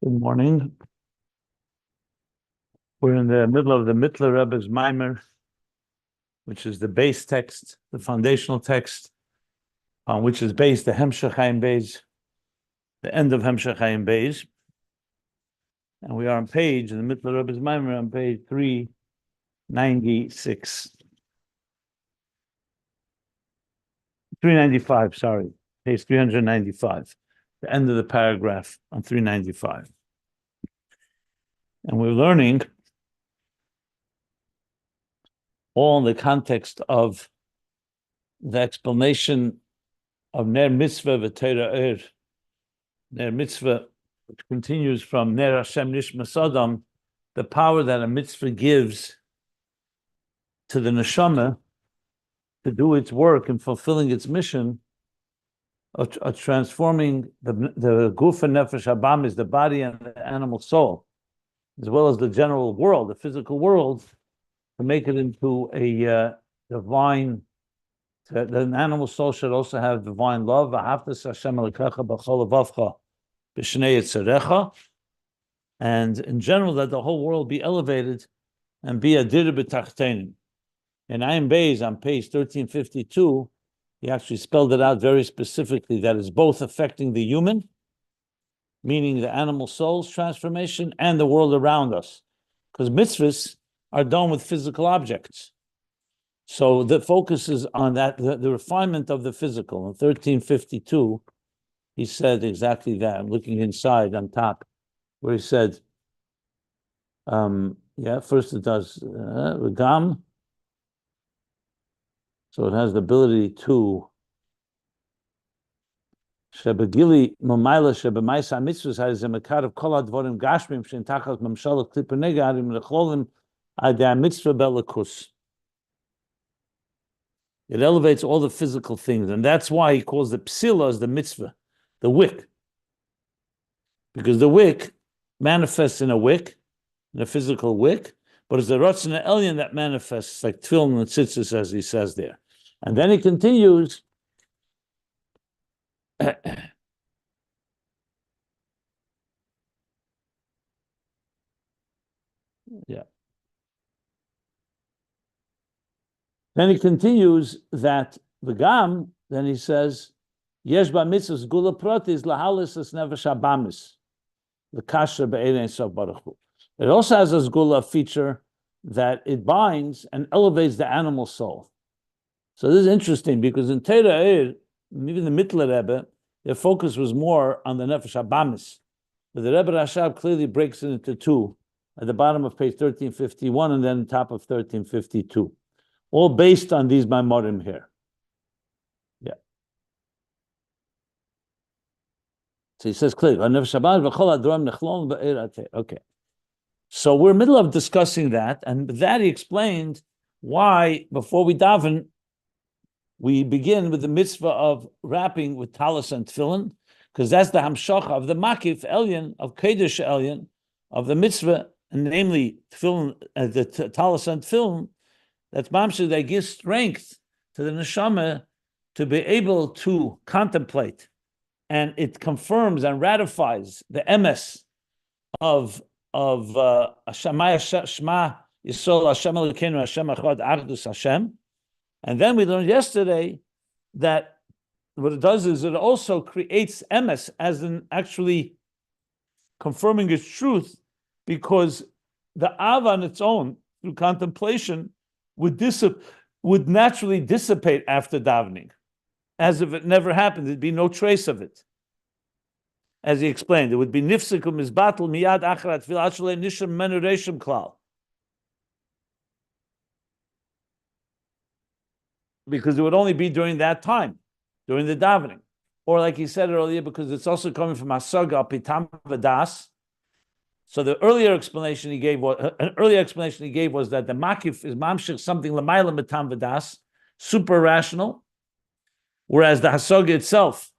Good morning. We're in the middle of the Mittler Rebbe's Maimer, which is the base text, the foundational text, on which is based the Hemshech Chaim Beis, the end of Hemshech Chaim Beis. And we are on page, in the Mittler Rebbe's Maimer, on page 396. 395, sorry, page 395, the end of the paragraph on 395. And we're learning all in the context of the explanation of Ner Mitzvah v'Torah Ner Mitzvah, which continues from Ner Hashem Nishmas Adam, the power that a mitzvah gives to the neshama to do its work and fulfilling its mission of transforming the guf and nefesh habamis, the body and the animal soul, as well as the general world, the physical world, to make it into a divine. The animal soul should also have divine love. And in general, that the whole world be elevated and be a dir b'tachtenim. In Ayin Beis, on page 1352, he actually spelled it out very specifically that it's both affecting the human, meaning the animal soul's transformation, and the world around us. Because mitzvahs are done with physical objects. So the focus is on that, the refinement of the physical. In 1352, he said exactly that. I'm looking inside on top, where he said, first it does Regam. So it has the ability to Shebegili Mamaila Shebemaisa Mitzvahs has a makar of kol advorim gashmim shen tachas mamshalah klipa negarim lechlolim adam mitzvah belakus. It elevates all the physical things, and that's why he calls the psila as the mitzvah, the wick, because the wick manifests in a wick, in a physical wick, but it's the Ratzon Elyon that manifests like tefillin and tzitzis, as he says there. And then he continues. Then he continues that the gam. Then he says, "Yesh ba mitzvahs gula pratis lahalis es nefesh habamis, l'kasher be'erein sof baruch hu." It also has a gula feature that it binds and elevates the animal soul. So this is interesting because in Torah, even the Mittler Rebbe, their focus was more on the nefesh habamis, but the Rebbe Rashab clearly breaks it into two at the bottom of page 1351 and then top of 1352. All based on these Maimorim here. Yeah. So he says clearly, okay. So we're in the middle of discussing that, and that he explained why, before we daven, we begin with the mitzvah of wrapping with talis and tefillin, because that's the hamshacha of the Makif Elyon, of Kedusha Elyon, of the mitzvah, and namely tefillin, the talis and tefillin. That's mamsheh that gives strength to the neshama to be able to contemplate, and it confirms and ratifies the emes of Shema Yisrael Hashem Elokeinu Hashem Echad Achdus Hashem. And then we learned yesterday that what it does is it also creates emes as in actually confirming its truth, because the av on its own through contemplation would naturally dissipate after davening, as if it never happened. There'd be no trace of it. As he explained, it would be nifsikum izbatel miyad achrat fil achalei nisham menureshim klal, because it would only be during that time, during the davening, or like he said earlier, because it's also coming from asaga pitam vadas. So the earlier explanation he gave was that the makif is mamshich something l'mayla mitam v'das, super rational, whereas the hasaga itself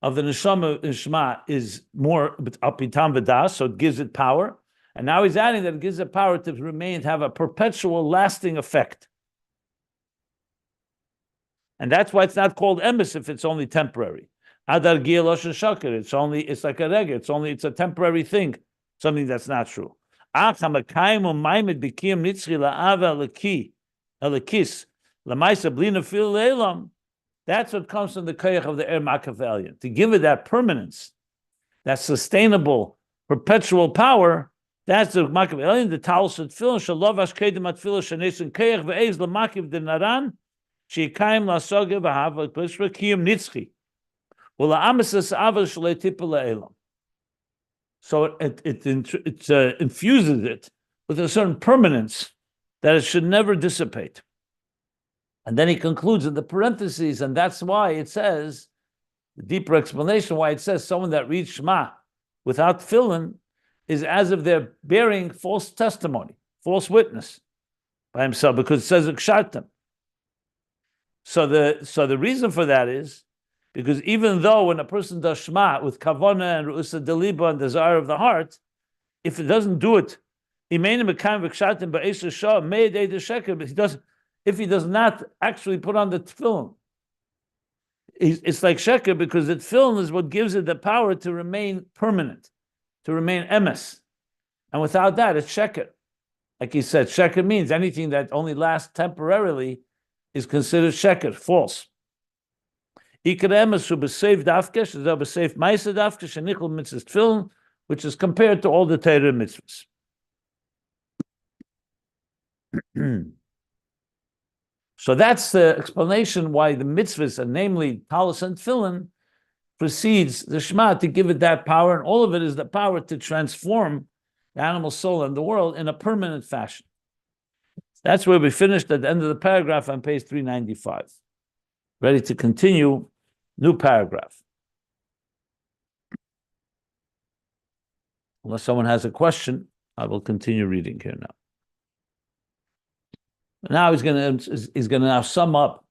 of the neshama is more apitam v'das, so it gives it power. And now he's adding that it gives it power to remain, to have a perpetual, lasting effect. And that's why it's not called emes if it's only temporary. Adar Gia Loshen Shakir, it's like a rega, it's a temporary thing. something that's not true. That's what comes from the koyach of the Makif Elyon, to give it that permanence, that sustainable, perpetual power. That's the Makif Elyon, the Talis of Tefillin, Shalov Ashkedim at Tefillin, Shanesin Koyach ve'ez l'Makif de Naran, she'ikayim la'soge v'hava k'lishra kiyum nitzchi, u'la'amisas ava shalei tipa la'elam. So it infuses it with a certain permanence that it should never dissipate. And then he concludes in the parentheses, and that's why it says, the deeper explanation why it says someone that reads Shema without tefillin is as if they're bearing false testimony, false witness by himself, because it says Ukshartam. So the reason for that is because even though when a person does Shema with Kavana and Ru'usa Deliba and desire of the heart, if it doesn't do it, if he does not actually put on the tefillin, it's like sheker, because the tefillin is what gives it the power to remain permanent, to remain emes. And without that, it's sheker. Like he said, sheker means anything that only lasts temporarily is considered sheker, false. Which is compared to all the Torah mitzvahs. So that's the explanation why the mitzvahs, and namely Talis and Tefillin, precedes the Shema to give it that power, and all of it is the power to transform the animal soul and the world in a permanent fashion. That's where we finished at the end of the paragraph on page 395. Ready to continue, new paragraph. Unless someone has a question, I will continue reading here now. Now he's going to now sum up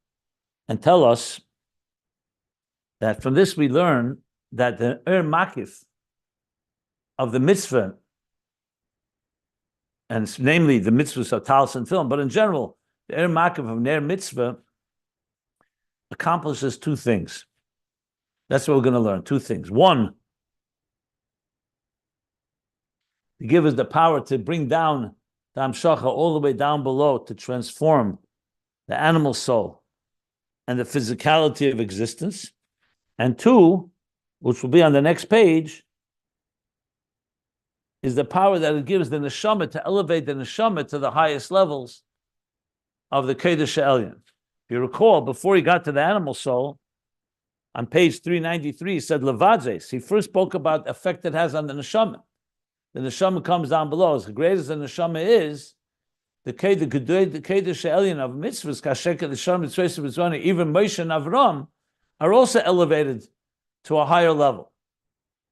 and tell us that from this we learn that the makif of the mitzvah, and namely the mitzvahs of Talis and Tefillin, but in general, the makif of ner mitzvah accomplishes two things. That's what we're going to learn, two things. One, to give us the power to bring down the Amshacha all the way down below, to transform the animal soul and the physicality of existence. And two, which will be on the next page, is the power that it gives the neshama to elevate the neshama to the highest levels of the Kedusha Elyon. If you recall, before he got to the animal soul, on page 393, he said Levadzes. He first spoke about the effect it has on the neshama. The neshama comes down below. As great as the neshama is, the Kedusha Elyon of mitzvahs, Kasheka, the Shem, Mitzvah, even Moshe and Avram, are also elevated to a higher level.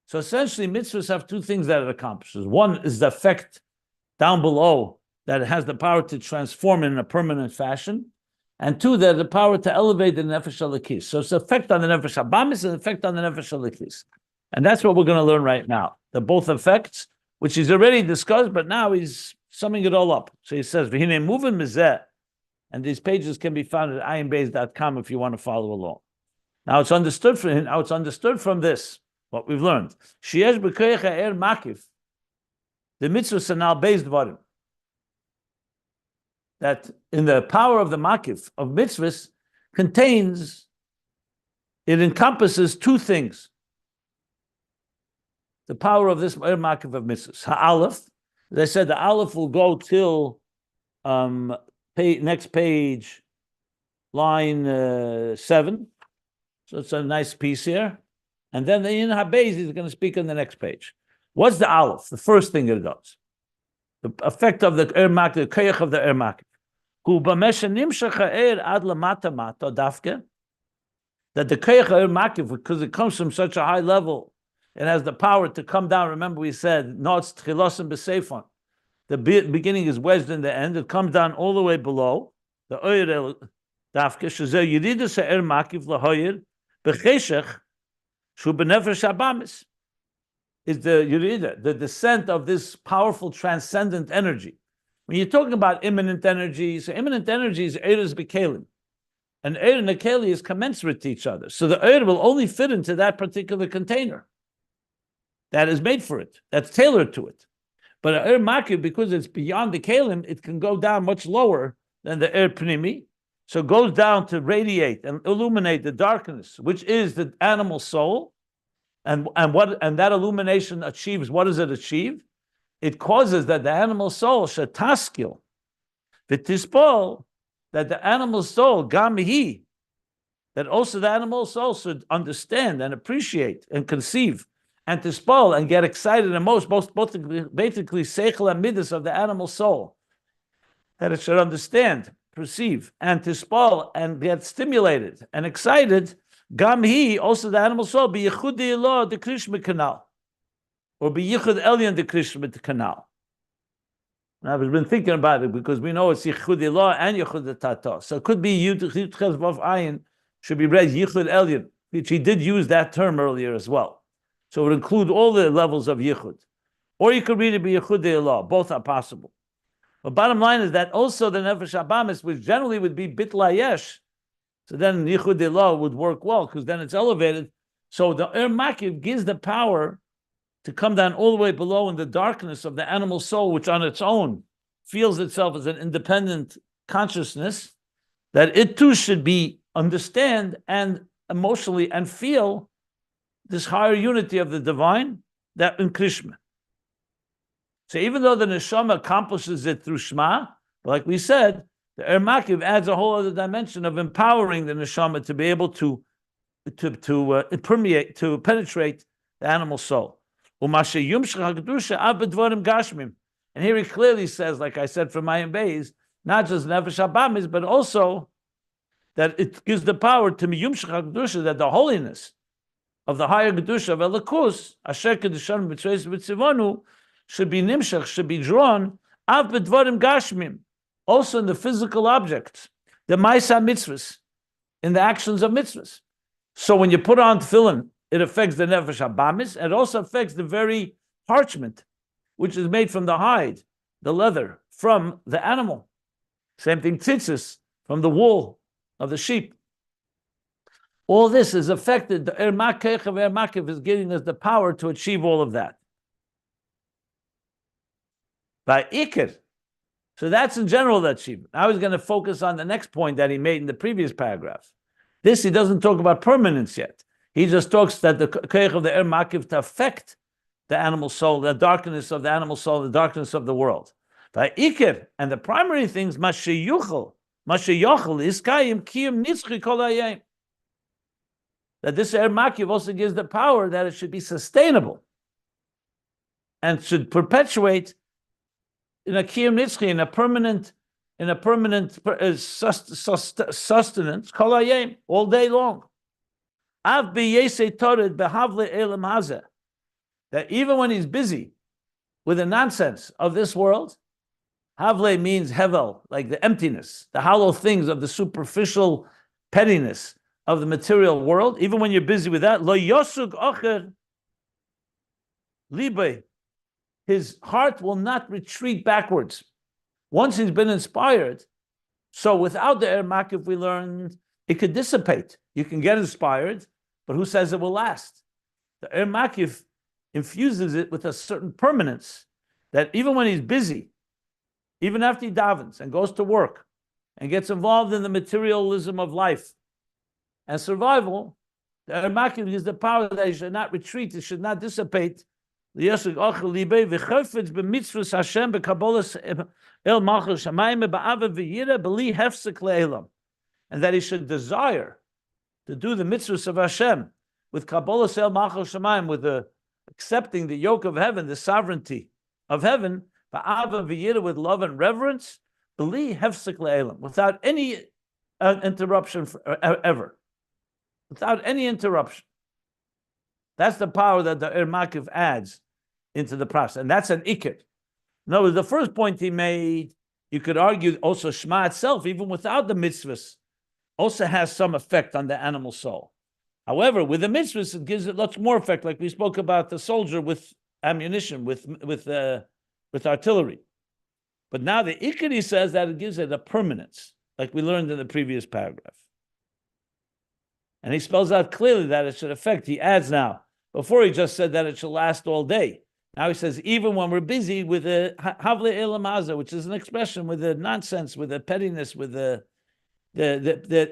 So essentially, mitzvahs have two things that it accomplishes. One is the effect down below, that it has the power to transform in a permanent fashion. And two, that the power to elevate the nefesh halakis. So it's an effect on the nefesh habamis and an effect on the nefesh halakis. And that's what we're going to learn right now. The both effects, which he's already discussed, but now he's summing it all up. So he says, V'hinei movin mizeh, and these pages can be found at ayinbeis.com if you want to follow along. Now it's understood from him. Now it's understood from this what we've learned. Sheyesh b'koyach ha'er makif. The mitzvahs are now based on that in the power of the makif of mitzvahs it encompasses two things. The power of this makif of mitzvahs. Ha'aleph, as I said, the aleph will go till next page, line 7. So it's a nice piece here. And then the in Habez is going to speak on the next page. What's the aleph? The first thing it does. The effect of the makif, the koyach of the makif. That the koyach of makif, because it comes from such a high level, it has the power to come down. Remember we said, no, it's tchilosim b'seifon. The beginning is wedged in the end. It comes down all the way below. The oyer dafke, shezeh yiridus ha'er makif lahoyer, b'cheshech, shu b'nefesh habamis. Is the yirida, the descent of this powerful transcendent energy. When you're talking about immanent energy, so immanent energy is Eiros B'Kelim. And Eir and Keli is commensurate to each other. So the Eir will only fit into that particular container. that is made for it, that's tailored to it. But an makif, because it's beyond the kelim, it can go down much lower than the pnimi. So it goes down to radiate and illuminate the darkness, which is the animal soul. And that illumination achieves, what does it achieve? It causes that the animal soul shetaskil, v'tispol, that the animal soul, gamihi, that also the animal soul should understand and appreciate and conceive and tispol and get excited and both basically seichel and midas of the animal soul, that it should understand, perceive, and tispol and get stimulated and excited. Gamhi, also the animal soul, be yichud ilah the krishma canal, or be yichud elyon the krishma canal. And I've been thinking about it because we know it's yichud ilah and yichud tata. So it could be yud ches vav ayin should be read yichud elyon, which he did use that term earlier as well. So it would include all the levels of yichud, or you could read it be yichud ilah. Both are possible. But bottom line is that also the nefesh habamis, which generally would be bitla yesh. So then Yichud Ilah would work well because then it's elevated. So the Makif gives the power to come down all the way below in the darkness of the animal soul, which on its own feels itself as an independent consciousness, that it too should be understand and emotionally and feel this higher unity of the divine, that in Krishma. So even though the neshama accomplishes it through Shema, like we said, the Makif adds a whole other dimension of empowering the neshama to be able to permeate, to penetrate the animal soul. And here he clearly says, like I said from Mayim Beis, not just nefesh habamis, but also that it gives the power to miyumshach kedusha, that the holiness of the higher kedusha of Elokus, asher kedushan b'tzveis b'tzivonu, should be nimshach, should be drawn av b'dvarim gashmim. Also in the physical objects, the Maisa mitzvahs, in the actions of mitzvahs. So when you put on tefillin, it affects the nefesh habamis, and it also affects the very parchment, which is made from the hide, the leather, from the animal. Same thing, tzitzis, from the wool of the sheep. All this is affected. The Makif is giving us the power to achieve all of that. By ikir. So that's in general the achievement. Now he's going to focus on the next point that he made in the previous paragraph. This, he doesn't talk about permanence yet. He just talks that the keich of the Makif to affect the animal soul, the darkness of the animal soul, the darkness of the world. By ikir, and the primary things, mashayuchel is kayim kiyum nitzchi kol hayim. That this Makif also gives the power that it should be sustainable and should perpetuate in a kiyum nitzchi, in a permanent sustenance, kol hayim, all day long. Av b'yesei tored behavle elam hazeh, that even when he's busy with the nonsense of this world, havle means hevel, like the emptiness, the hollow things of the superficial pettiness of the material world. Even when you're busy with that, lo yosug ocher libe, his heart will not retreat backwards. Once he's been inspired, so without the Makif, we learned it could dissipate. You can get inspired, but who says it will last? The Makif infuses it with a certain permanence that even when he's busy, even after he davens and goes to work and gets involved in the materialism of life and survival, the Makif gives the power that he should not retreat, it should not dissipate. And that he should desire to do the mitzvahs of Hashem with Kabbalas El Machal Shemayim, with the accepting the yoke of heaven, the sovereignty of heaven, with love and reverence, without any interruption ever. Without any interruption. That's the power that the Makif adds into the process. And that's an ikir. No, the first point he made, you could argue also Shema itself, even without the mitzvahs, also has some effect on the animal soul. However, with the mitzvahs, it gives it lots more effect, like we spoke about the soldier with ammunition, with artillery. But now the ikir, he says that it gives it a permanence, like we learned in the previous paragraph. And he spells out clearly that it should affect. He adds now, Before he just said that it should last all day. Now he says, even when we're busy with the havle elamaza, which is an expression with the nonsense, with the pettiness, with the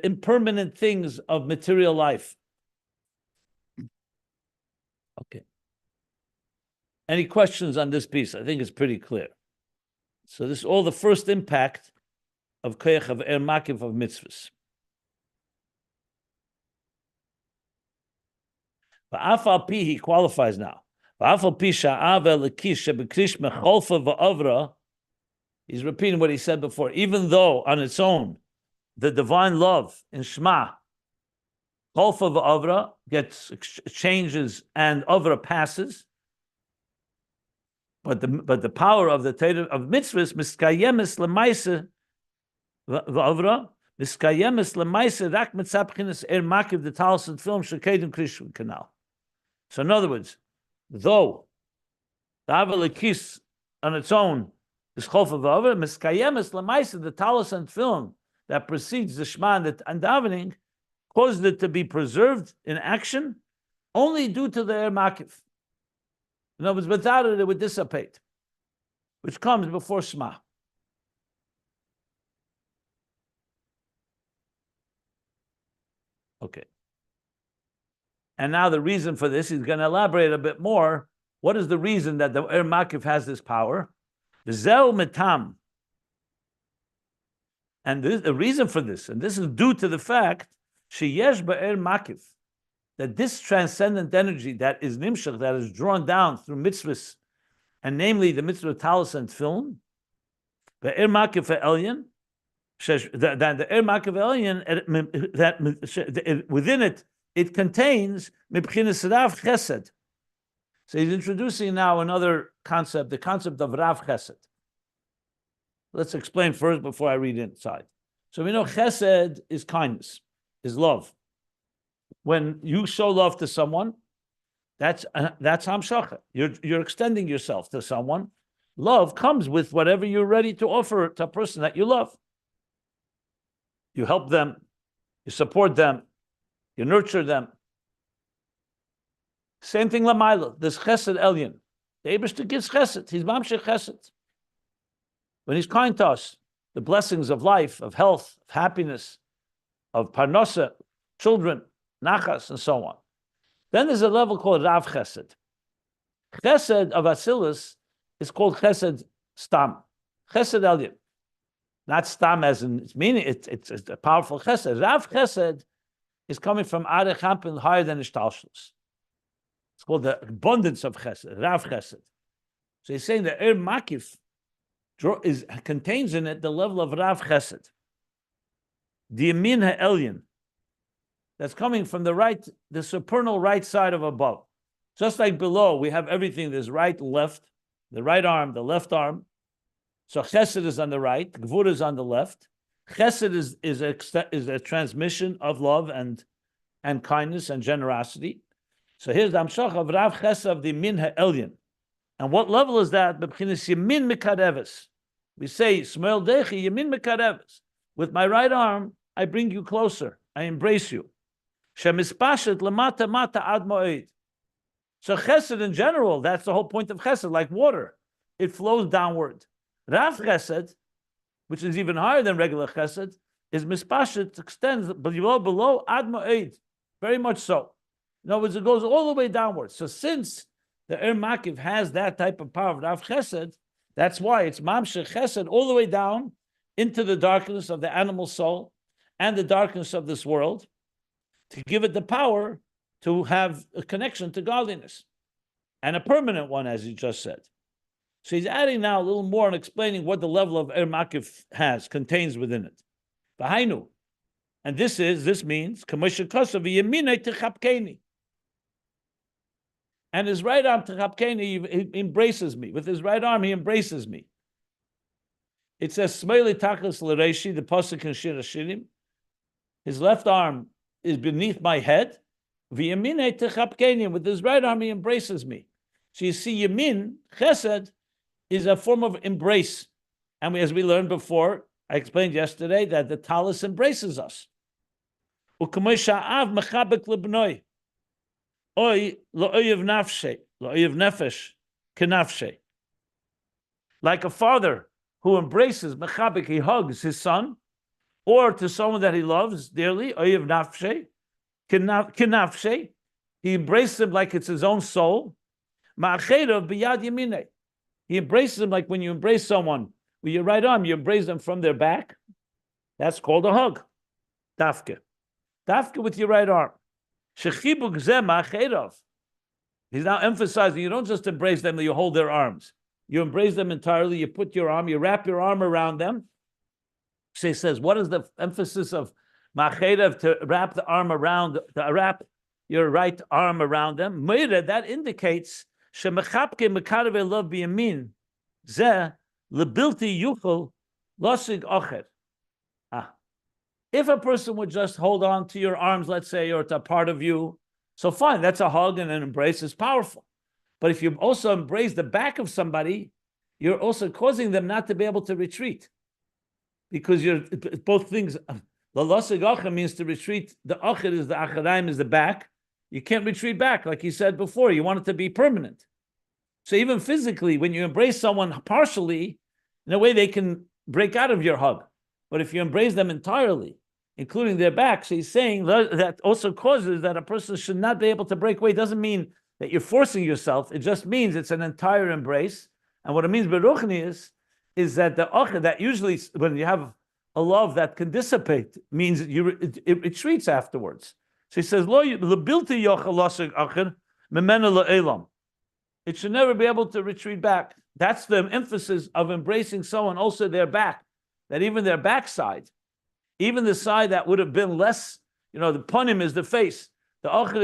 impermanent things of material life. Okay. Any questions on this piece? I think it's pretty clear. So this is all the first impact of koyach of Makif of Mitzvos. V'afal pi, he qualifies now. V'afal pi sha'avel lekish shebekrish mecholfa v'avra. He's repeating what he said before. Even though on its own, the divine love in Shema, cholfa v'avra gets changes and avra passes. But the power of the Torah of mitzvahs miskayemes lemaisa v'avra miskayemes lemaisa rak mitzap chinas makiv the talis and film shekedim krish canal. So in other words, though the avalekis on its own is cholfa v'avra miskayemes lemaisa the talis and film that precedes the Shema and davening caused it to be preserved in action only due to the makiv. In other words, without it, it would dissipate, which comes before Shema. Okay. And now the reason for this, he's going to elaborate a bit more. What is the reason that the Makif has this power? The Zeu Metam. And the reason for this, and this is due to the fact, Sheyesh Ba'er Makif, that this transcendent energy that is nimshach, that is drawn down through mitzvahs, and namely the mitzvah talis and film, the Makif Elyon, that the Makif Elyon, that within it, it contains mibchinas Rav Chesed. So he's introducing now another concept, the concept of Rav Chesed. Let's explain first before I read inside. So we know Chesed is kindness, is love. When you show love to someone, that's hamshacha. You're extending yourself to someone. Love comes with whatever you're ready to offer to a person that you love. You help them, you support them, you nurture them. Same thing lamaila. This chesed elyon. The Eibishter gives chesed. He's mamshech chesed. When he's kind to us, the blessings of life, of health, of happiness, of parnasa, children, nachas, and so on. Then there's a level called Rav Chesed. Chesed of Atzilus is called Chesed Stam. Chesed Elyon. Not Stam as in its meaning, it's a powerful Chesed. Rav Chesed is coming from AdHamtz higher than Ishtalshlus. It's called the abundance of Chesed, Rav Chesed. So he's saying that Makif contains in it the level of Rav Chesed. The Yamin Ha'elyon, that's coming from the right, the supernal right side of above. Just like below, we have everything, there's right and left, the right arm, the left arm. So Chesed is on the right, Gvur is on the left. Chesed is a transmission of love and kindness and generosity. So here's the Amshach of Rav Chesed of the Min Ha'elyon. And what level is that? B'chinas Yamin Mekareves. We say, Smel Dechi Yamin Mekareves. With my right arm, I bring you closer. I embrace you. Shemispashet lemata mata ad moed. So chesed in general, that's the whole point of chesed, like water. It flows downward. Rav chesed, which is even higher than regular chesed, is mispashet, extends below ad moed. Very much so. In other words, it goes all the way downward. So since the Makiv has that type of power of Rav chesed, that's why it's mamshech chesed all the way down into the darkness of the animal soul and the darkness of this world, to give it the power to have a connection to godliness, and a permanent one, as he just said. So he's adding now a little more and explaining what the level of Makif contains within it. V'hainu, and this means Kamosha Kosav Yaminei Techapkeni. And his right arm Techapkeni, he embraces me. With his right arm, he embraces me. It says Smeili Tachlis L'Reishi, the pasuk in Shir Hashirim. His left arm is beneath my head. V'yaminei techapkeni, with his right arm he embraces me. So you see, yamin, chesed, is a form of embrace. And as we learned before, I explained yesterday that the talis embraces us. Oy lo'oyev nafshe, lo'oyev nefesh, kenafshe. Like a father who embraces, mechabik, he hugs his son, or to someone that he loves dearly, oyev nafshe, kenafshe, he embraces him like it's his own soul. Ma'acherav biyad yamine. He embraces him like when you embrace someone with your right arm, you embrace them from their back. That's called a hug. Dafke. Dafke with your right arm. Shechibuk zeh ma'acherav. He's now emphasizing you don't just embrace them, you hold their arms. You embrace them entirely, you put your arm, you wrap your arm around them. So he says, what is the emphasis of ma'acherav, to wrap the arm around, to wrap your right arm around them? Meira, that indicates shemechapke mekarev love biyamin zeh lebilti yuchel losig ocher. If a person would just hold on to your arms, let's say, or to a part of you, so fine, that's a hug and an embrace is powerful. But if you also embrace the back of somebody, you're also causing them not to be able to retreat. Because you're both things, the losig ocher means to retreat. The ocher is the acharaim, is the back. You can't retreat back, like you said before. You want it to be permanent. So even physically, when you embrace someone partially, in a way they can break out of your hug. But if you embrace them entirely, including their back, so he's saying that also causes that a person should not be able to break away. It doesn't mean that you're forcing yourself. It just means it's an entire embrace. And what it means beruchni is that the ocher, that usually when you have a love that can dissipate, means it retreats afterwards. So he says, "Lo lebilti yochel losig ocher memena le'elam." It should never be able to retreat back. That's the emphasis of embracing someone, also their back, that even their backside, even the side that would have been less, the punim is the face. The ocher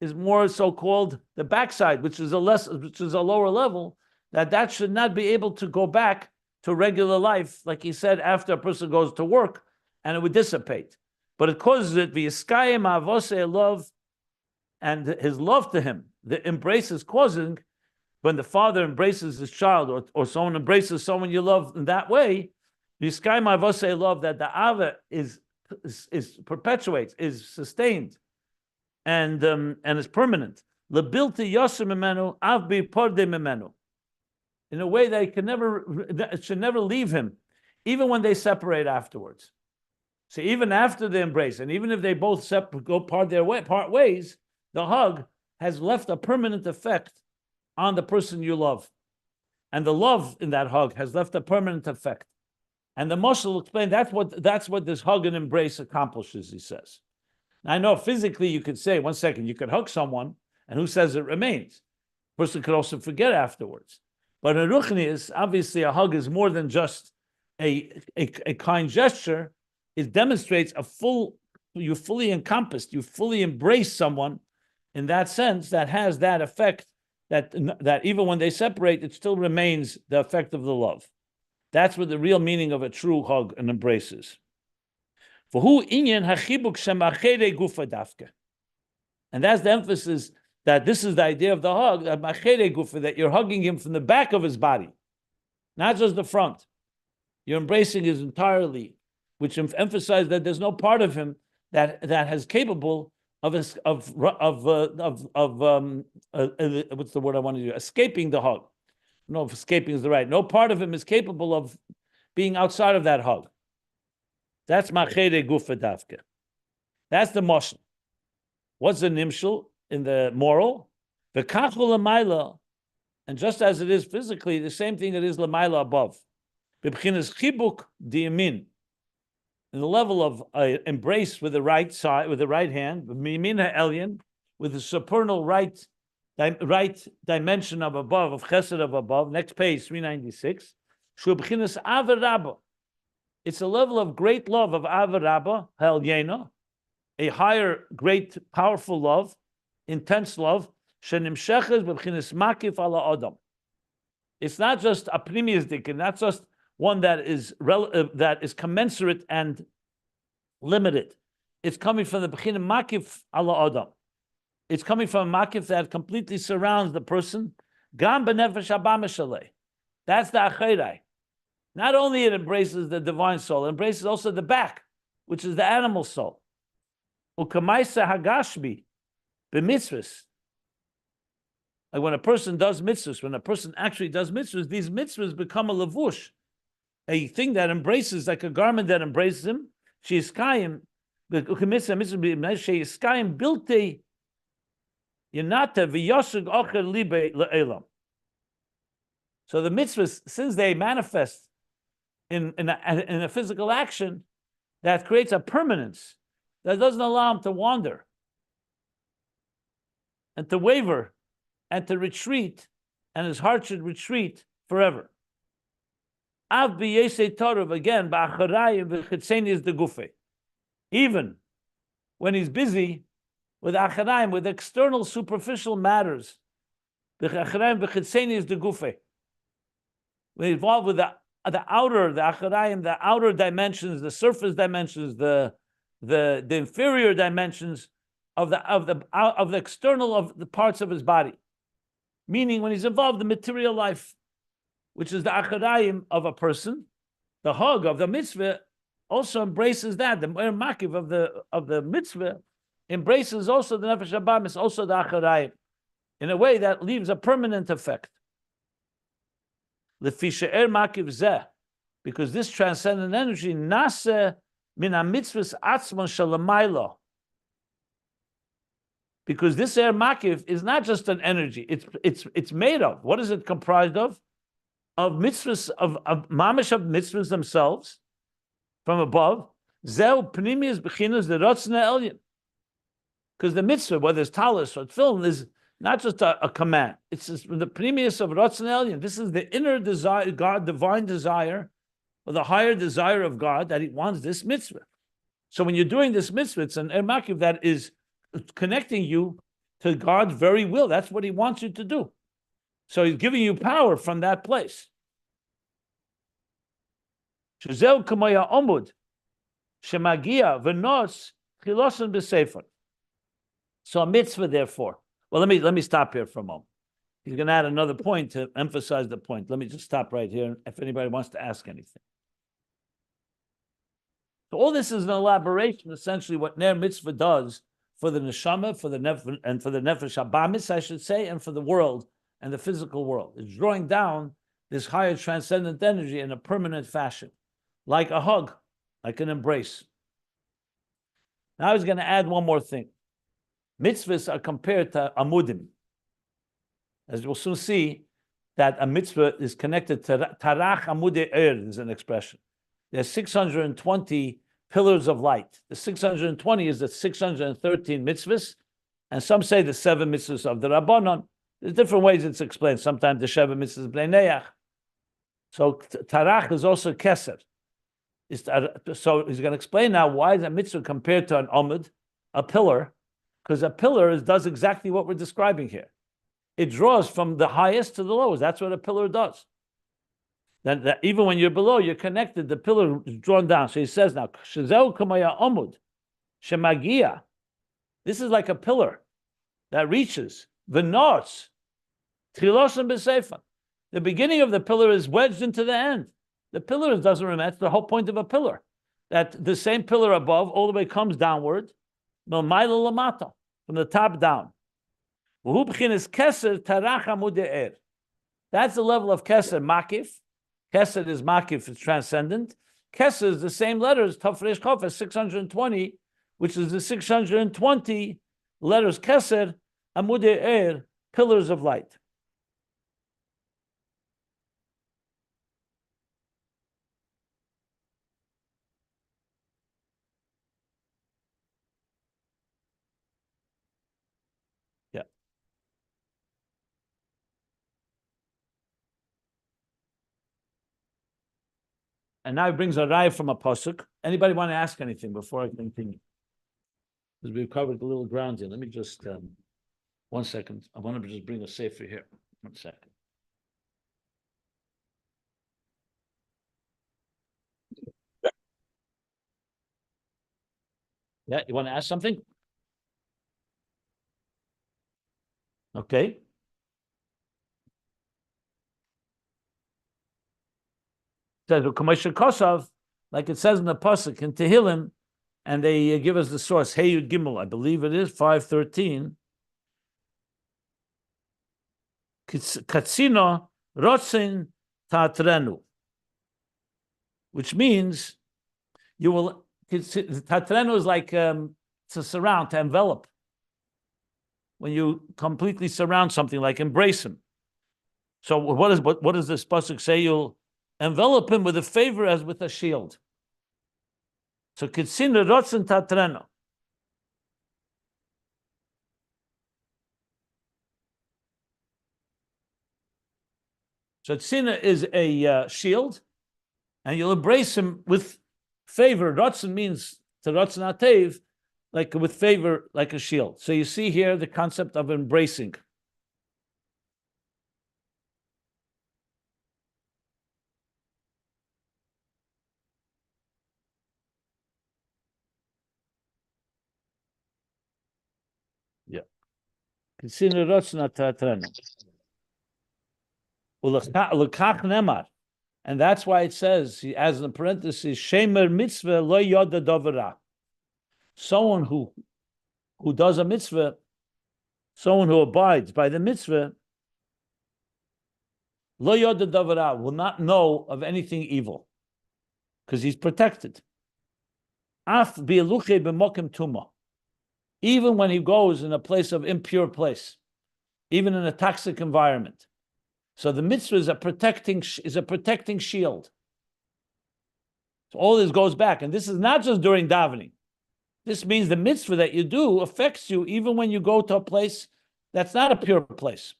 is more so-called the backside, which is a lower level, that should not be able to go back to regular life, like he said, after a person goes to work, and it would dissipate. But it causes it, v'yiskayim avosei love, and his love to him. The embrace is causing, when the father embraces his child, or someone embraces someone you love in that way, v'yiskayim avosei love, that the ava is perpetuates, is sustained, and is permanent. Lebilti yosem memenu, av bi porde memenu. In a way that it should never leave him, even when they separate afterwards. So even after the embrace, and even if they both part ways, the hug has left a permanent effect on the person you love. And the love in that hug has left a permanent effect. And the Moshe will explain that's what this hug and embrace accomplishes, he says. Now, I know physically you could say, 1 second, you could hug someone, and who says it remains? The person could also forget afterwards. But in Ruchnius, obviously a hug is more than just a kind gesture. It demonstrates you fully encompassed, you fully embrace someone in that sense that has that effect that even when they separate, it still remains the effect of the love. That's what the real meaning of a true hug and embrace is. And that's the emphasis, that this is the idea of the hug, that you're hugging him from the back of his body, not just the front. You're embracing his entirely, which emphasizes that there's no part of him that is capable of what's the word I want to use? Escaping the hug. I don't know if escaping is the right. No part of him is capable of being outside of that hug. That's machere gufa dafke. That's the moshel. What's the nimshul in the moral? The kachul lamaila, and just as it is physically, the same thing it is lamaila above. B'bchinas chibuk diyamin, in the level of embrace with the right side, with the right hand, mimina elyon, with the supernal right dimension of above, of chesed of above. Next page, 396. Shu b'chinas avarabba. It's a level of great love of avarabba, helyena, a higher, great, powerful love, intense love. Shenimsheches b'chinas makif ala adam. It's not just a primius dikin, not just one that is commensurate and limited. It's coming from the b'china makif ala adam. It's coming from a makif that completely surrounds the person. Gam b'nefesh haba mishalei. That's the acherai. Not only it embraces the divine soul, it embraces also the back, which is the animal soul. Ukamaisa hagashbi. mitzvahs. Like when a person does mitzvahs, when a person actually does mitzvahs, these mitzvahs become a lavush, a thing that embraces, like a garment that embraces him. She is kaim, she is kaim bilte yanata v'yosug ocher libe le'elam. So the mitzvahs, since they manifest in a physical action, that creates a permanence that doesn't allow him to wander and to waver and to retreat, and his heart should retreat forever. Av b'yesei torov, again, ba'acharayim v'chitzeni is the gufe. Even when he's busy with acharayim, with external superficial matters, b'acharayim v'chitzeni is the gufe. We're involved with the outer, the acharayim, the outer dimensions, the surface dimensions, the inferior dimensions of the external of the parts of his body. Meaning, when he's involved in material life, which is the acharayim of a person, the hug of the mitzvah also embraces that. The makif of the mitzvah embraces also the nefesh habamis, also the acharayim, in a way that leaves a permanent effect. Lefi she'er makif zeh, because this transcendent energy nase min ha-mitzvahs atzmon shalamaylo. Because this air makif is not just an energy; it's made of. What is it comprised of? Of mitzvahs, of mamish of mitzvahs themselves, from above. Zeu pnimius bechinas the rotzna elyon. Because the mitzvah, whether it's talis or tefillin, is not just a command. It's just the pnimius of rotzna elyon. This is the inner desire, God, divine desire, or the higher desire of God, that He wants this mitzvah. So when you're doing this mitzvah, it's an air makif that is connecting you to God's very will. That's what He wants you to do. So He's giving you power from that place. So a mitzvah, therefore. Well, let me stop here for a moment. He's going to add another point to emphasize the point. Let me just stop right here if anybody wants to ask anything. So all this is an elaboration, essentially, what Ner Mitzvah does for the neshama, for the nefesh habamis, I should say, and for the world and the physical world. It's drawing down this higher transcendent energy in a permanent fashion, like a hug, like an embrace. Now he's going to add one more thing. Mitzvahs are compared to amudim. As we'll soon see, that a mitzvah is connected to tarach amudei er, is an expression. There's 620 pillars of light. The 620 is the 613 mitzvahs, and some say the 7 mitzvahs of the Rabbanon. There's different ways it's explained. Sometimes the 7 mitzvahs b'nei neach. So tarach is also keser. So he's going to explain now why is a mitzvah compared to an amud, a pillar, because a pillar does exactly what we're describing here. It draws from the highest to the lowest. That's what a pillar does. That even when you're below, you're connected. The pillar is drawn down. So he says now, "Shezeu kamaya amud shemagia." This is like a pillar that reaches the north. Trilosan b'seifan. The beginning of the pillar is wedged into the end. The pillar doesn't remember. That's the whole point of a pillar. That the same pillar above all the way comes downward, from the top down. That's the level of keser, makif. Keser is makif, it's transcendent. Keser is the same letters, Tav Resh Chof, as 620, which is the 620 letters keser, amudei er, pillars of light. Yeah. And now he brings a raya from a pasuk. Anybody want to ask anything before I continue? Because we've covered a little ground here. Let me just 1 second. I want to just bring a sefer here. 1 second. Yeah, you want to ask something? Okay. Says Kosov, like it says in the pasuk in Tehillim, and they give us the source. Hey Yud Gimel, I believe it is 5:13. katsino rotzin tatrenu, which means you will. Tatrenu is like to surround, to envelop. When you completely surround something, like embrace him. So what does this pasuk say? You'll envelop him with a favor as with a shield. So kitzina rotzen tatreno. So tzina is a shield, and you'll embrace him with favor. Rotzen means to rotzen atev, like with favor, like a shield. So you see here the concept of embracing. Yeah. Consider rotzen tatreno. And that's why it says, as in the parenthesis, Shemer mitzvah lo yoda dovera. Someone who does a mitzvah, someone who abides by the mitzvah, lo yoda dovera, will not know of anything evil, because he's protected. Af bi'eluche b'mokim tuma. Even when he goes in a place of impure place, even in a toxic environment. So the mitzvah is a protecting shield. So all this goes back, and this is not just during davening. This means the mitzvah that you do affects you even when you go to a place that's not a pure place.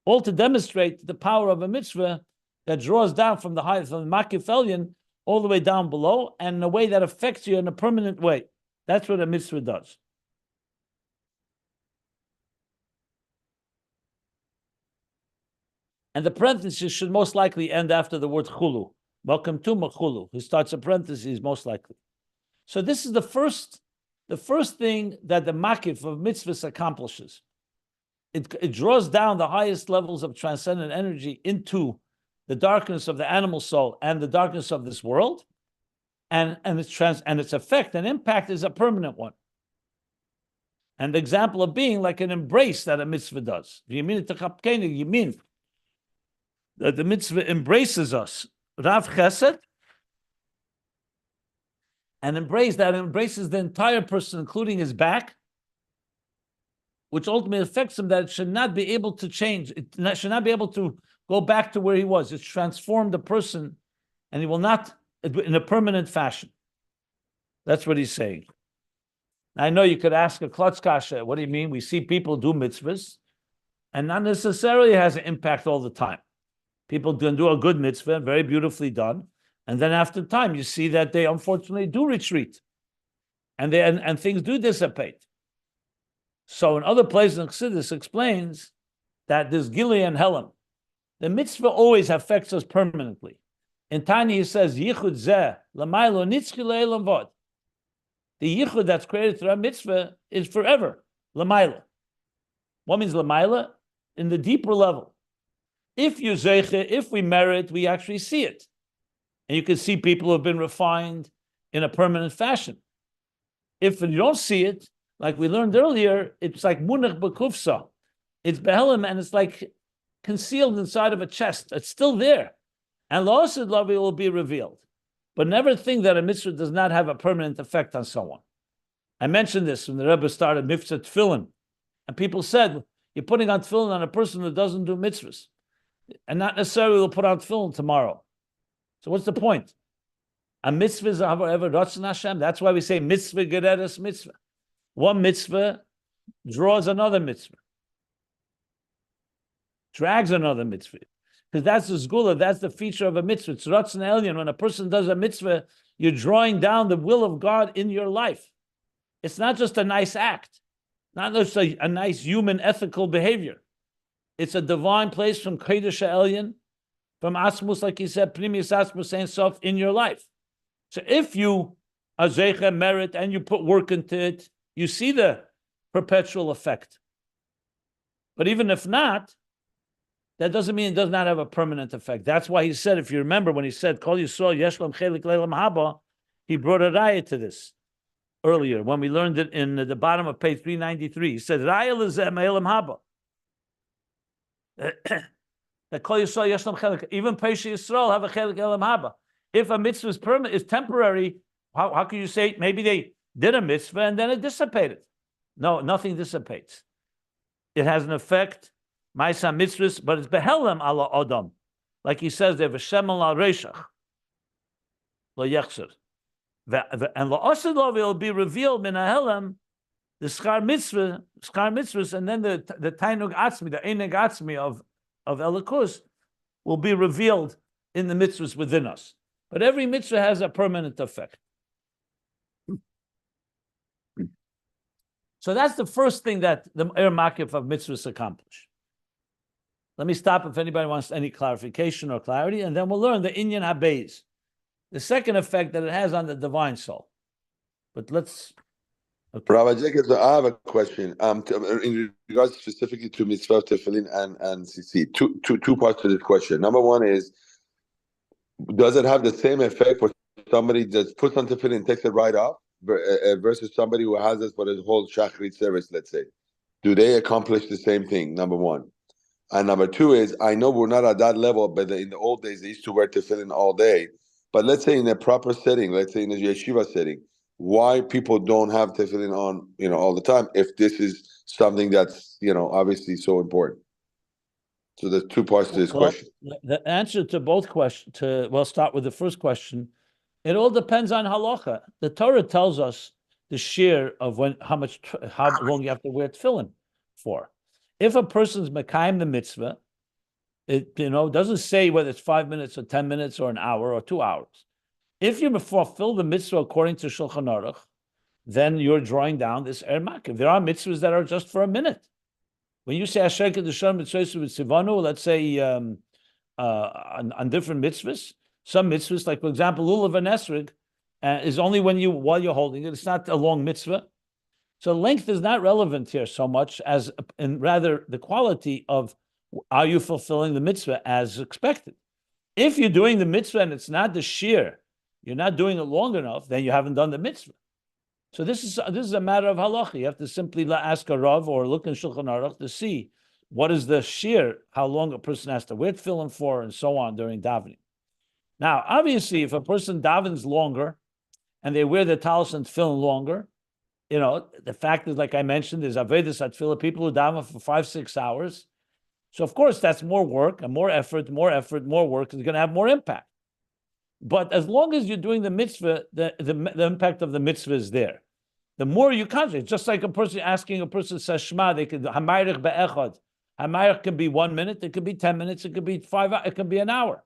All to demonstrate the power of a mitzvah that draws down from the Makif Elyon all the way down below, and in a way that affects you in a permanent way. That's what a mitzvah does. And the parenthesis should most likely end after the word chulu. Welcome to machulu. Who starts a parenthesis most likely. So this is the first thing that the makif of mitzvahs accomplishes. It draws down the highest levels of transcendent energy into the darkness of the animal soul and the darkness of this world, and its effect and impact is a permanent one. And the example of being like an embrace that a mitzvah does. You mean that the mitzvah embraces us, Rav Chesed, and embraces the entire person, including his back, which ultimately affects him that it should not be able to change. It should not be able to go back to where he was. It's transformed the person, and he will not in a permanent fashion. That's what he's saying. I know you could ask a klutz kasha, what do you mean? We see people do mitzvahs, and not necessarily has an impact all the time. People can do a good mitzvah, very beautifully done, and then after time, you see that they unfortunately do retreat, and things do dissipate. So in other places, Chassidus explains that this Gilui and Helam, the mitzvah always affects us permanently. In Tanya, he says, Yichud zeh l'maylo nitzchi le'elam vod. The yichud that's created through a mitzvah is forever, l'maylo. What means l'maylo? In the deeper level. If you zeiche, if we merit, we actually see it. And you can see people who have been refined in a permanent fashion. If you don't see it, like we learned earlier, it's like munach b'kufsa. It's behelim, and it's like concealed inside of a chest. It's still there. And la'asid lavi will be revealed. But never think that a mitzvah does not have a permanent effect on someone. I mentioned this when the Rebbe started mitzvah tefillin. And people said, you're putting on tefillin on a person who doesn't do mitzvahs. And not necessarily will put on tefillin tomorrow. So what's the point? A mitzvah is ever ratzon Hashem. That's why we say mitzvah geredes mitzvah. One mitzvah draws another mitzvah. Drags another mitzvah. Because that's the zgula, that's the feature of a mitzvah. It's ratzon elyon. When a person does a mitzvah, you're drawing down the will of God in your life. It's not just a nice act, not just a nice human ethical behavior. It's a divine place from Kedusha elyon, from Asmus, like he said, Primius Asmus Ein Sof in your life. So if you are zeicha merit and you put work into it, you see the perpetual effect. But even if not, that doesn't mean it does not have a permanent effect. That's why he said, if you remember when he said, Kol Yisrael Yeshlam Chelik Leilam Haba, he brought a raya to this earlier when we learned it in the bottom of page 393. He said, Raya Lezem Eilam Haba. That Kol Yisrael Yeshlom Chelik. Even Pesha Yisrael have a Chelik Elam Haba. If a mitzvah is permanent, is temporary, how can you say maybe they did a mitzvah and then it dissipated? No, nothing dissipates. It has an effect, Ma'isa mitzvahs, but it's behelem ala Adam. Like he says there, v'shem ala reishach, lo yechser. And lo osidov, it will be revealed min ahelem, the schar mitzvahs, and then the tainug atzmi, the eneg atzmi of Elikus will be revealed in the mitzvahs within us. But every mitzvah has a permanent effect. So that's the first thing that the Makif of Mitzvos accomplish. Let me stop if anybody wants any clarification or clarity, and then we'll learn the Inyan HaBeis, the second effect that it has on the divine soul. But let's... Okay. Rabbi Jacobs, I have a question. In regards specifically to mitzvah, tefillin, and tzitzit. Two parts to this question. Number one is, does it have the same effect for somebody that puts on tefillin and takes it right off, versus somebody who has this for his whole shachrit service, let's say? Do they accomplish the same thing? Number one. And number two is, I know we're not at that level, but in the old days, they used to wear tefillin all day. But let's say in a proper setting, let's say in a yeshiva setting, why people don't have tefillin on, all the time, if this is something that's, obviously so important. So there's two parts to this question. The answer to both questions, start with the first question. It all depends on halacha. The Torah tells us the shear of how long you have to wear tefillin for. If a person's mekayim the mitzvah, it doesn't say whether it's 5 minutes or 10 minutes or an hour or 2 hours. If you fulfill the mitzvah according to Shulchan Aruch, then you're drawing down this Makiv. There are mitzvahs that are just for a minute. When you say Asher Kedusha Mitzvos V'Tzivanu, let's say on different mitzvahs, some mitzvahs, like for example, Lulav and Esrig, is only while you're holding it. It's not a long mitzvah. So length is not relevant here so much as, and rather the quality of, are you fulfilling the mitzvah as expected? If you're doing the mitzvah and it's not the shear, you're not doing it long enough, then you haven't done the mitzvah. So this is a matter of halacha. You have to simply ask a Rav or look in Shulchan Aruch to see what is the shear, how long a person has to wear tefillin for, and so on during davening. Now, obviously, if a person davens longer and they wear the talis and tefillin longer, the fact is, like I mentioned, there's avedus at tefillah, people who daven for 5-6 hours. So of course, that's more work and more effort, more work is going to have more impact. But as long as you're doing the mitzvah, the impact of the mitzvah is there. The more you concentrate, just like a person says Shema, they could hamayich be'echad. Hamayich can be 1 minute, it could be 10 minutes, it could be 5 hours, it could be an hour.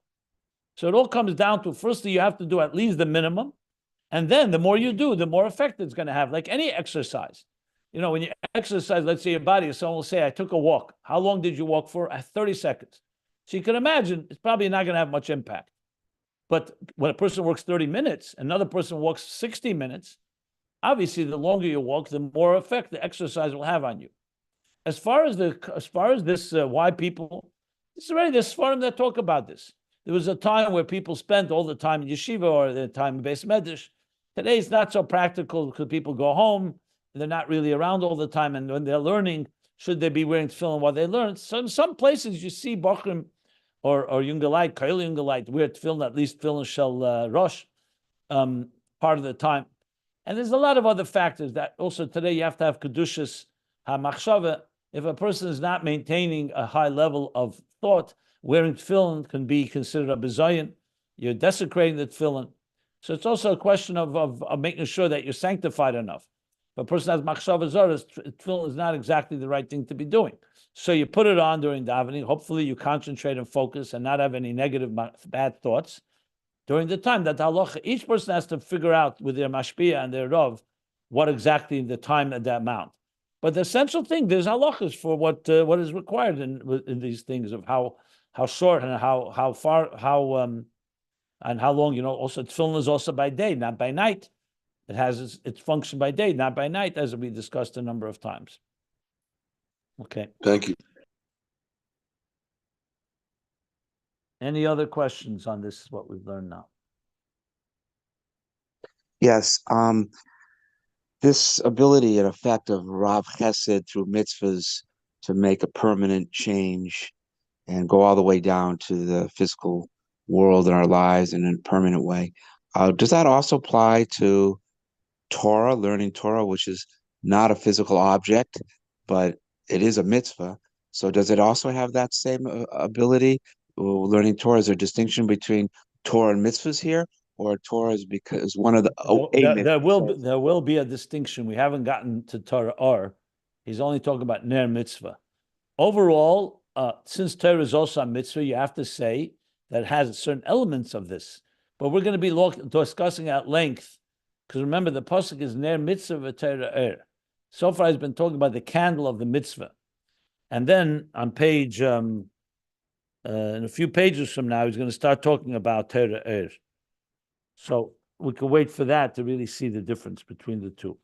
So it all comes down to, firstly, you have to do at least the minimum, and then the more you do, the more effect it's going to have. Like any exercise, when you exercise, let's say your body, someone will say, "I took a walk." How long did you walk for? 30 seconds. So you can imagine it's probably not going to have much impact. But when a person works 30 minutes, another person walks 60 minutes, obviously the longer you walk, the more effect the exercise will have on you. As far as this, why people, it's already the Sfarim that talk about this. There was a time where people spent all the time in yeshiva or the time in Beis Medrash. Today it's not so practical because people go home and they're not really around all the time. And when they're learning, should they be wearing tefillin while they learn? So in some places you see Bachrim or Yungalite, Kail Yungalite, wear tefillin, at least tefillin shel Rosh, part of the time. And there's a lot of other factors that also today you have to have Kedushas HaMachshava. If a person is not maintaining a high level of thought, wearing tefillin can be considered a bizayin. You're desecrating the tefillin. So it's also a question of making sure that you're sanctified enough. If a person has machshava zara, tefillin is not exactly the right thing to be doing. So you put it on during davening. Hopefully you concentrate and focus and not have any negative, bad thoughts during the time that halacha. Each person has to figure out with their mashpia and their rav what exactly the time and the amount. But the essential thing, there's halachas for what is required in these things of how short and how far, and how long. Also tefillin is also by day, not by night. It has its function by day, not by night, as we discussed a number of times. Okay. Thank you. Any other questions on this? What we've learned now? Yes. This ability and effect of Rav Chesed through mitzvahs to make a permanent change and go all the way down to the physical world in our lives in a permanent way. Does that also apply to Torah, learning Torah, which is not a physical object, but it is a mitzvah? So does it also have that same ability? Learning Torah, is there a distinction between Torah and mitzvahs here, or Torah is because one of the there will be a distinction. We haven't gotten to Torah or. He's only talking about ner mitzvah. Overall, since Torah is also a mitzvah, you have to say that it has certain elements of this. But we're going to be discussing at length, because remember, the pasuk is ner mitzvah v'Torah. So far, he's been talking about the candle of the mitzvah. And then on page, in a few pages from now, he's going to start talking about Torah. So we can wait for that to really see the difference between the two.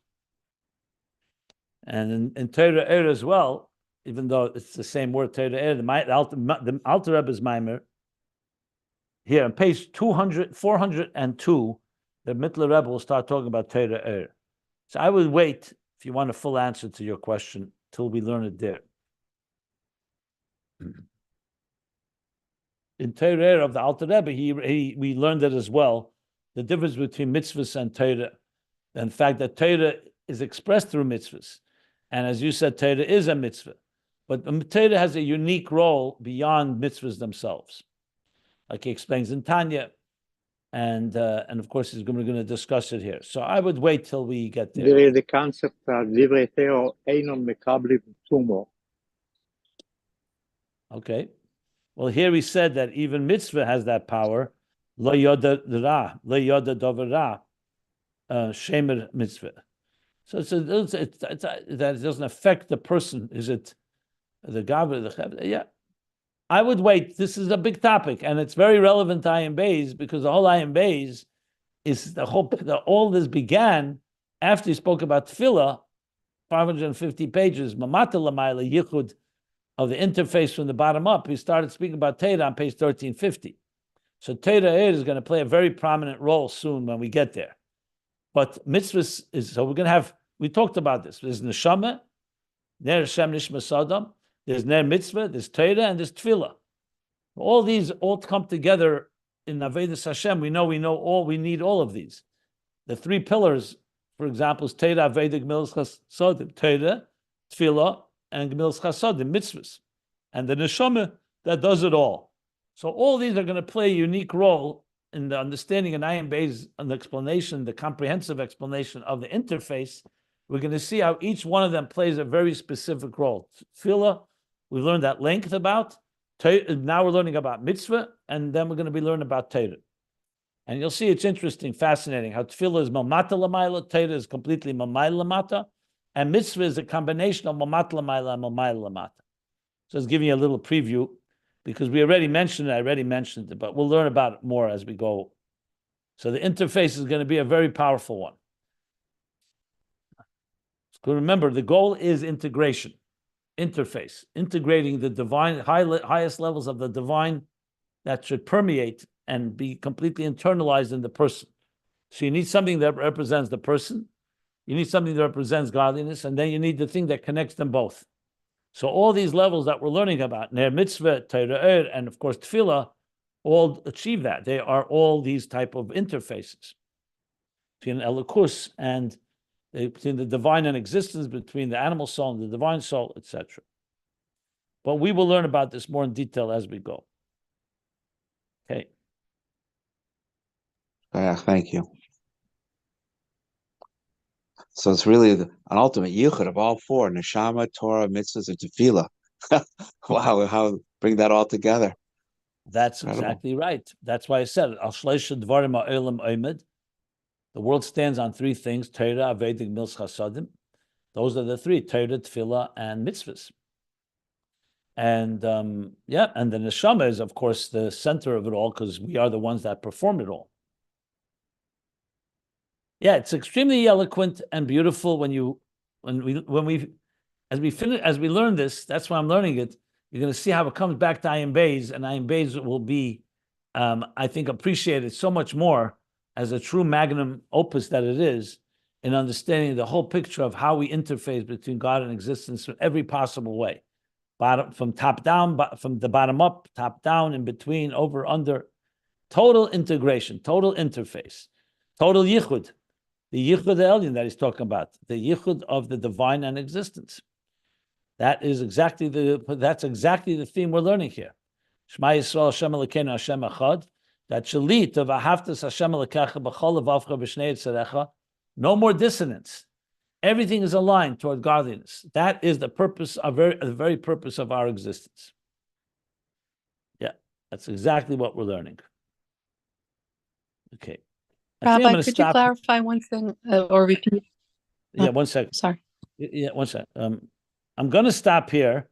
And in Torah as well, even though it's the same word, Torah, the Alter Rebbe's Maimer, here on page 402, the Mittler Rebbe will start talking about Torah. So I would wait, if you want a full answer to your question, till we learn it there. In Torah of the Alter Rebbe, we learned it as well, the difference between mitzvahs and Torah, and the fact that Torah is expressed through mitzvahs. And as you said, Torah is a mitzvah. But Torah has a unique role beyond mitzvahs themselves. Like he explains in Tanya, and of course we're going to discuss it here. So I would wait till we get there. There is the concept of divrei Torah einon mekablim tumo. Okay. Well, here he said that even mitzvah has that power. Lo yoda ra, lo yoda dover ra, shemer mitzvah. So that doesn't affect the person. Is it the gavra, the chavra? Yeah. I would wait. This is a big topic, and it's very relevant to Ayin Beis, because the whole Ayin Beis is all this began after he spoke about tefillah, 550 pages, mamata lamayla yichud, of the interface from the bottom up. He started speaking about Torah on page 1350. So Torah is going to play a very prominent role soon when we get there. But mitzvahs is, so we're going to have, we talked about this. There's neshama, ner Shem nishma sadam, there's ner mitzvah, there's Torah, and there's tefillah. All these all come together in Avodas Hashem. We know all, we need all of these. The three pillars, for example, is Torah, Aveda, Gemilas Chasodim, Torah, tefillah, and Gemilas Chasodim, mitzvahs. And the neshama that does it all. So all these are going to play a unique role in the understanding and Ayin Beis, and the explanation, the comprehensive explanation of the interface. We're going to see how each one of them plays a very specific role. Tefillah, we learned at length about. Now we're learning about mitzvah, and then we're going to be learning about Torah. And you'll see it's interesting, fascinating, how tefillah is mamata lamayla, Torah is completely mamayla lamata, and mitzvah is a combination of mamata lamayla and mamayla lamata. So it's giving you a little preview, because we already mentioned it, but we'll learn about it more as we go. So the interface is going to be a very powerful one. So remember, the goal is integration, interface, integrating the divine, highest levels of the divine that should permeate and be completely internalized in the person. So you need something that represents the person, you need something that represents godliness, and then you need the thing that connects them both. So all these levels that we're learning about, ner mitzvah, Torah, and of course tefillah, all achieve that. They are all these type of interfaces between elokus and between the divine and existence, between the animal soul and the divine soul, etc. But we will learn about this more in detail as we go. Okay. Thank you. So it's really an ultimate yichud of all four: neshama, Torah, mitzvahs, and tefillah. Wow, how bring that all together? That's exactly right. That's why I said it. Al shleisha dvarim ha'olam omed. The world stands on three things: Torah, Aveda, Gemilas Chasodim. Those are the three: Torah, tefillah, and mitzvahs. And and the neshama is, of course, the center of it all, because we are the ones that perform it all. Yeah, it's extremely eloquent and beautiful when we learn this. That's why I'm learning it. You're going to see how it comes back to Ayin Beis, and Ayin Beis will be, I think, appreciated so much more as a true magnum opus that it is, in understanding the whole picture of how we interface between God and existence in every possible way, from top down, from the bottom up, top down, in between, over, under. Total integration, total interface, total yichud. The yichud elyon that he's talking about, the yichud of the divine and existence. That's exactly the theme we're learning here. Shema Yisrael Hashem Elokeinu Hashem Echad. That shalit of Ahavtas Hashem Elokecha b'chol levavcha b'shnei yitzarecha. No more dissonance. Everything is aligned toward godliness. That is the purpose, the very purpose of our existence. Yeah, that's exactly what we're learning. Okay. Rabbi, could you clarify one thing or repeat? Yeah, 1 second. Sorry. Yeah, 1 second. I'm going to stop here.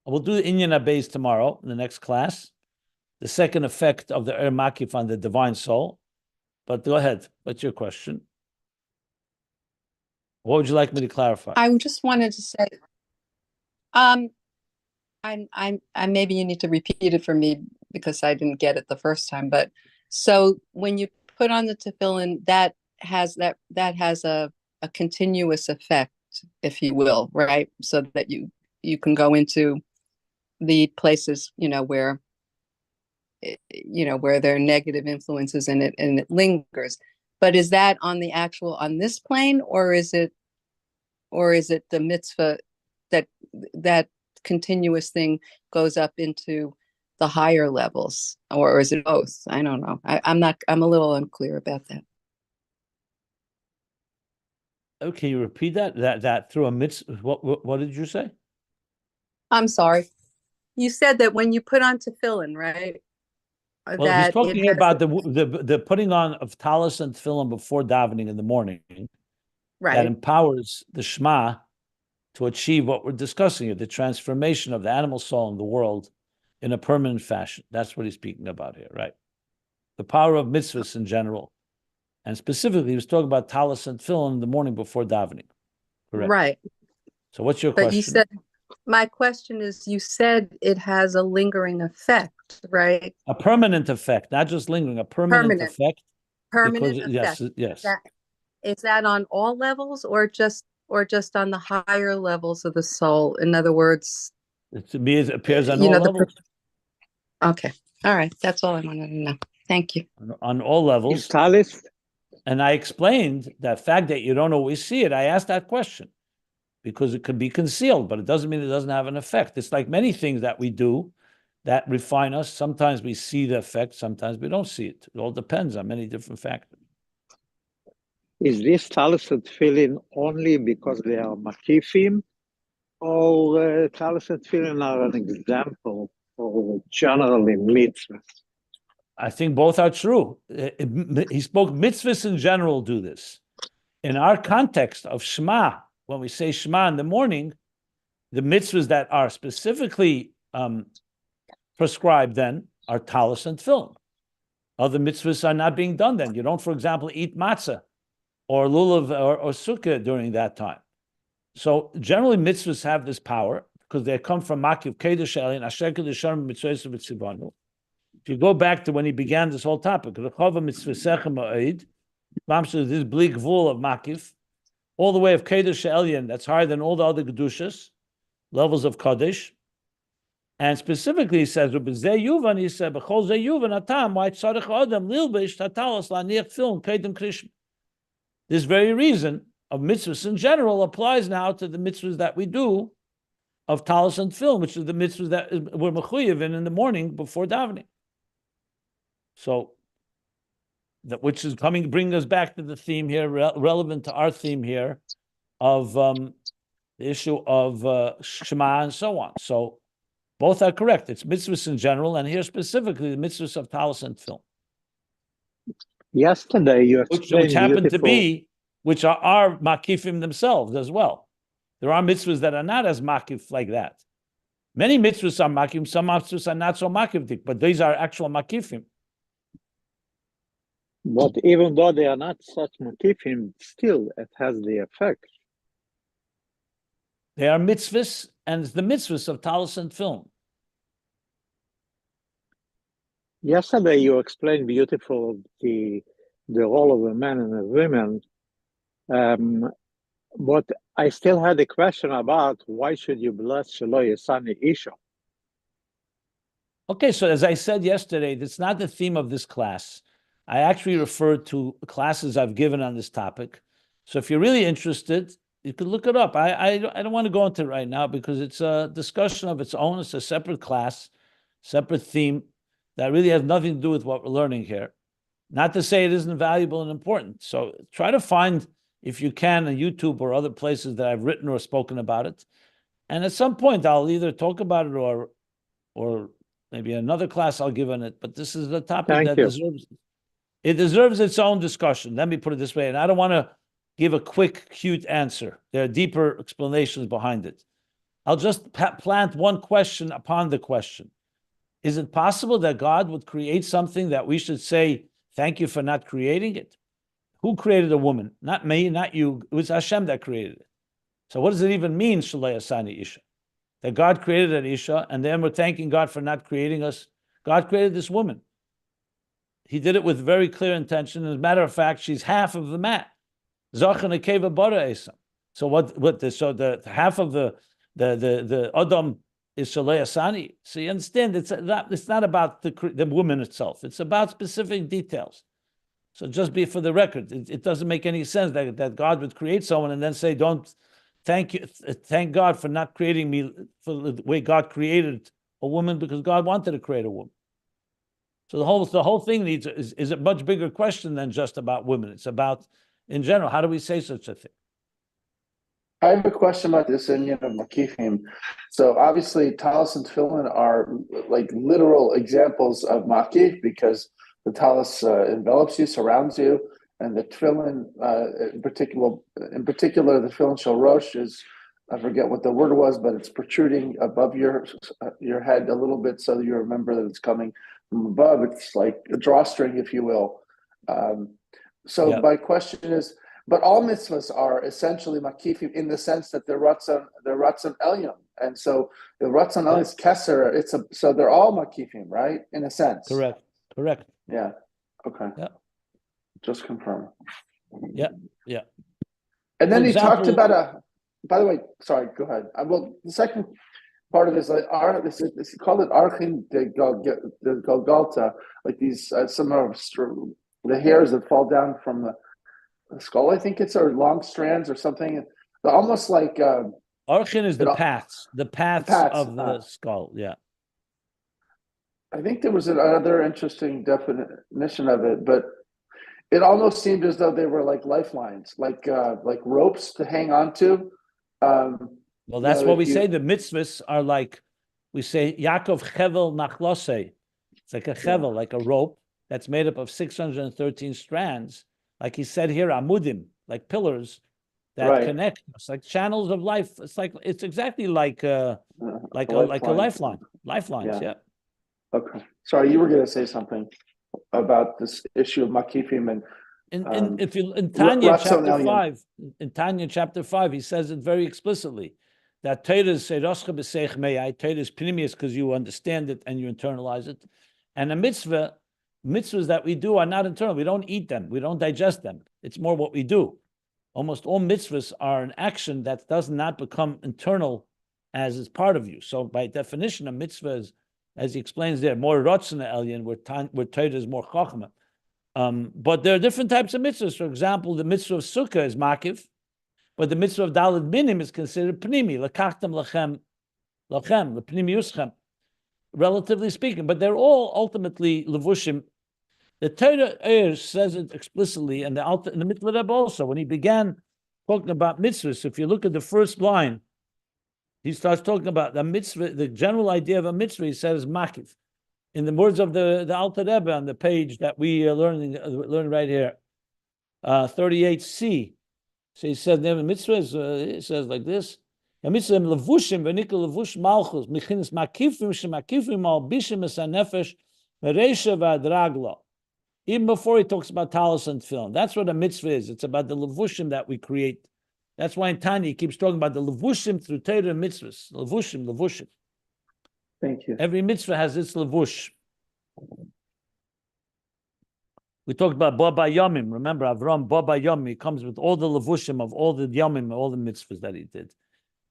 We'll do the Inyan Abayz tomorrow in the next class. The second effect of the Makif on the divine soul. But go ahead. What's your question? What would you like me to clarify? I just wanted to say, I maybe you need to repeat it for me because I didn't get it the first time. But so when you put on the tefillin, that has a continuous effect, if you will, right? So that you can go into the places, where there are negative influences in it and it lingers. But is that on this plane, or is it the mitzvah that continuous thing goes up into the higher levels, or is it both? I don't know. I'm a little unclear about that. Okay, you repeat that through a mitzvah. What did you say? I'm sorry. You said that when you put on tefillin, right? Well, that he's talking about the putting on of talis and tefillin before davening in the morning. Right. That empowers the Shema to achieve what we're discussing here, the transformation of the animal soul in the world in a permanent fashion. That's what he's speaking about here, right? The power of mitzvahs in general. And specifically, he was talking about talis and tefillin in the morning before davening. Correct. Right. So what's your But question? My question is, you said it has a lingering effect, right? A permanent effect, not just lingering, a permanent effect. Permanent effect. Yes. Is that on all levels or just on the higher levels of the soul? In other words, To me, it appears on all levels. Okay. All right. That's all I wanted to know. Thank you. On all levels. Talis? And I explained that fact that you don't always see it. I asked that question because it could be concealed, but it doesn't mean it doesn't have an effect. It's like many things that we do that refine us. Sometimes we see the effect, sometimes we don't see it. It all depends on many different factors. Is this talis and tefillin only because they are makifim, or talis and tefillin are an example for generally mitzvahs? I think both are true. He spoke mitzvahs in general do this. In our context of Shema, when we say Shema in the morning, the mitzvahs that are specifically prescribed then are talis and tefillin. Other mitzvahs are not being done then. You don't, for example, eat matzah or lulav or sukkah during that time. So generally mitzvahs have this power because they come from Makif Kedusha and Asher Kedusha Mitzvos V'Tzivanu. If you go back to when he began this whole topic, this bleak gvul of Makif, all the way of Kedusha Elyon, that's higher than all the other Kedushas, levels of Kaddish. And specifically, he says, he said, B'chol Zeh Yuvan Atam, why tzarich Adam lilbish tatalos laniach film kedem krishma. This very reason of mitzvahs in general applies now to the mitzvahs that we do of talis and film, which is the mitzvahs that we're mechuyev in the morning before davening. So, which is bringing us back to the theme here, relevant to our theme here, of the issue of Shema and so on. So, both are correct. It's mitzvahs in general, and here specifically the mitzvahs of talis and film. Yesterday you explained which happen to be, which are our makifim themselves as well. There are mitzvahs that are not as makif like that. Many mitzvahs are makif, some mitzvahs are not so makif, but these are actual makifim. But even though they are not such makifim, still it has the effect. They are mitzvahs, and it's the mitzvahs of talis and film. Yesterday you explained beautiful the role of a man and a woman. But I still had a question about why should you bless Shelo Yasani Isha? Okay, so as I said yesterday, that's not the theme of this class. I actually referred to classes I've given on this topic. So if you're really interested, you could look it up. I don't want to go into it right now because it's a discussion of its own. It's a separate class, separate theme that really has nothing to do with what we're learning here. Not to say it isn't valuable and important. So try to find, if you can, on YouTube or other places that I've written or spoken about it. And at some point, I'll either talk about it or maybe another class I'll give on it. But this is a topic that deserves its own discussion. Let me put it this way. And I don't want to give a quick, cute answer. There are deeper explanations behind it. I'll just plant one question upon the question. Is it possible that God would create something that we should say, thank you for not creating it? Who created a woman? Not me, not you. It was Hashem that created it. So what does it even mean, Shalei Asani Isha? That God created an Isha, and then we're thanking God for not creating us. God created this woman. He did it with very clear intention. As a matter of fact, she's half of the mat. Zach and Akeva bara Esam. So so the half of the Adam is Shalei Asani. So you understand, it's not about the woman itself. It's about specific details. So just be for the record, it doesn't make any sense that God would create someone and then say, don't thank God for not creating me for the way God created a woman, because God wanted to create a woman. So the whole thing is a much bigger question than just about women. It's about, in general, how do we say such a thing? I have a question about this in Makifim. So obviously, talis and tefillin are like literal examples of Makif because the talis envelops you, surrounds you, and the tefillin, in particular, the tefillin shel rosh is, I forget what the word was, but it's protruding above your head a little bit, so that you remember that it's coming from above. It's like a drawstring, if you will. My question is, but all mitzvahs are essentially makifim in the sense that they're ratzon elyon, and so the ratzon elyon is keser. So they're all makifim, right? In a sense. Correct. Yeah. Okay. Yeah. Just confirm. Yeah. And then he talked about by the way, sorry, go ahead. Well, the second part of this, this called it archim de Golgotha, like these some of the hairs that fall down from the skull, I think it's, or long strands or something. They're almost like archin is the paths of the skull. Yeah. I think there was another interesting definition of it, but it almost seemed as though they were like lifelines, like ropes to hang on to. Well, that's what we say. The mitzvahs are like, we say, Yaakov chevel nachlosei. It's like a chevel, like a rope that's made up of 613 strands. Like he said here, amudim, like pillars that connect us, like channels of life. It's exactly like a lifeline. Lifelines, yeah. Okay. Sorry, you were going to say something about this issue of makifim and in Tanya chapter 5, he says it very explicitly that Torah is seiroscha b'seich mei. Torah is pnimius because you understand it and you internalize it, and a mitzvahs that we do are not internal. We don't eat them. We don't digest them. It's more what we do. Almost all mitzvahs are an action that does not become internal as is part of you. So by definition, a mitzvah is, as he explains there, more rotzna elyon, where Torah is more chachma. But there are different types of mitzvahs. For example, the mitzvah of sukkah is makif, but the mitzvah of daled minim is considered pnimi, lekachtem lachem, lepnimi yuschem, relatively speaking. But they're all ultimately levushim. The Torah says it explicitly, and the Mitzvah Rebbe also, when he began talking about mitzvahs, if you look at the first line, he starts talking about the mitzvah, the general idea of a mitzvah, he says makif. In the words of the Alter Rebbe on the page that we are learning right here, 38c. So he said, the mitzvah is, it says like this, mitzvah levushim v'nikol levush malchus michinas makifim shemakifim al bishim es hanefesh mereisha v'adragla. Even before he talks about talis and tefillin, that's what a mitzvah is. It's about the levushim that we create. That's why in Tanya he keeps talking about the levushim through Torah and mitzvahs. Levushim. Thank you. Every mitzvah has its levush. We talked about Baba Yomim. Remember, Avram Baba Yomim, he comes with all the levushim of all the Yomim, all the mitzvahs that he did.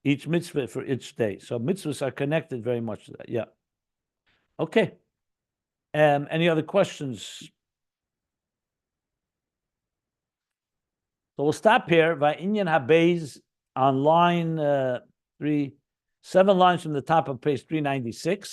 Each mitzvah for each day. So mitzvahs are connected very much to that. Yeah. Okay. Any other questions? So we'll stop here. Va'inyan habeis on line 7 lines from the top of page 396.